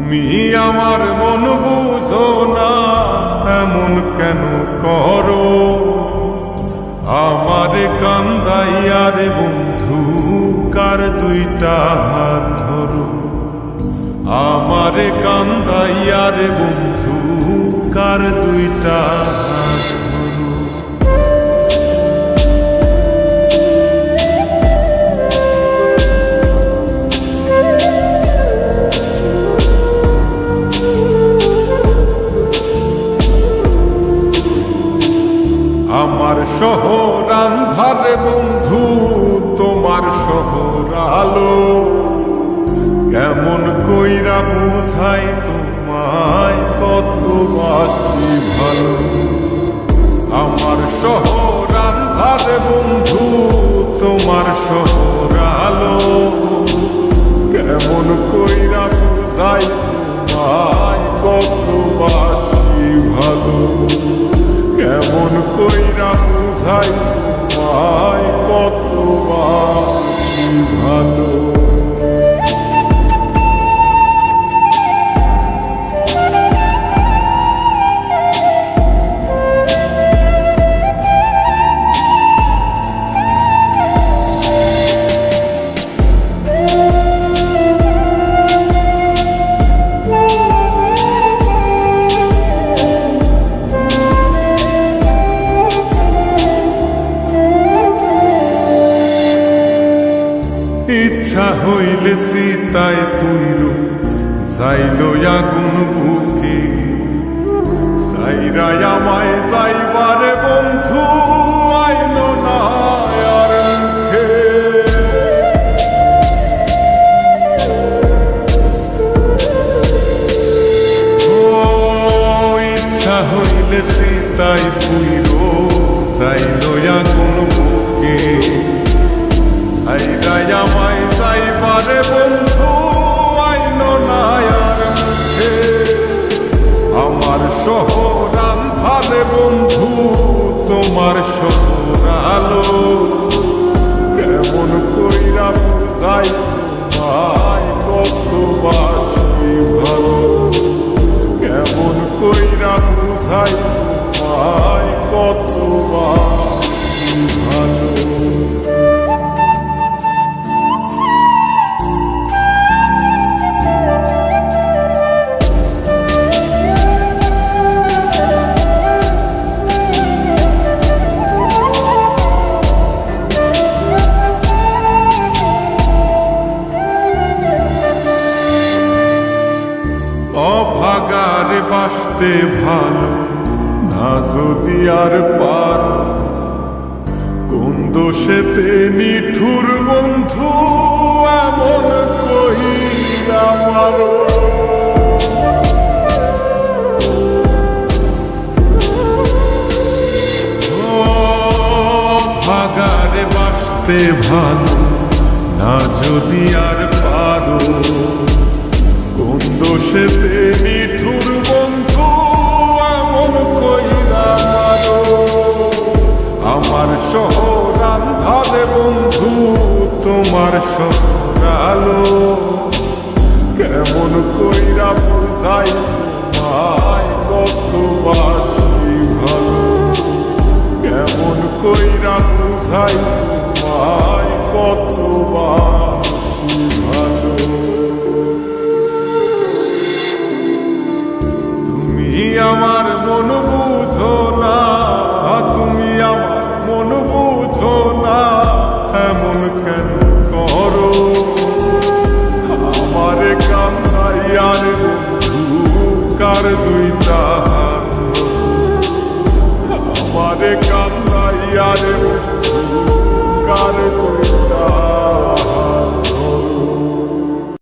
তুমি আমার মন বুঝো না, এমন কেন করো? আমার কান্দাইয়ার বন্ধু কার দুইটা হাত ধরো। আমার কান্দাইয়ার বন্ধু কার দুইটা হাত ধরো। আমার শহর আন্ধার বন্ধু, তোমার শহর আলো। কেমন কইরা বুঝাই তোমায় কত বাসি ভালো। আমার শহর আন্ধার বন্ধু, তোমার শহর আলো। কেমন কইরা বুঝাই তোমায় কত বাসি ভালো। কেমন কইরা বুঝাই তোমায় কত বাসি ভালো। ইচ্ছা হইলে সীতায় পুইর যাইল আগুন বুকে। সাইরা আমায় যাইবারে বন্ধু আইল না আর মুখে। ইচ্ছা হইলে সীতায় পুইর যাইল আগুন বুকে। সাইরা আমায় যাইবারে বন্ধু আইল না আর মুখে। আমার শহর আন্ধারে বন্ধু, তোমার শহর আলো। কেমন কইরা বুঝাই তোমায় কত বাসি ভালো। কেমন কইরা বুঝাই তোমায় কত বাসি ভালো। অভাগারে বাসতে ভালো না যদি আর পার। কোন দোষেতে নিঠুর বন্ধু এমন কইরা মারো। অভাগারে বাসতে ভালো না যদি আর পারো। কোন দোষেতে নিঠুর বন্ধু এমন কইরা মারো। আমার শহর আন্ধারে বন্ধু, তোমার শহর আলো। কেমন কইরা বুঝাই তোমায় কত বাসি ভালো। কেমন কইরা বুঝাই তোমায় কত বাসি ভালো। তুমি আমার মন বুঝো না, তুমি আমার মন বুঝো না, এমন কেন করো? আমারে কান্দাইয়ার বন্ধু কার দুইটা হাত ধরো। আমারে কান্দাইয়ার বন্ধু কার দুইটা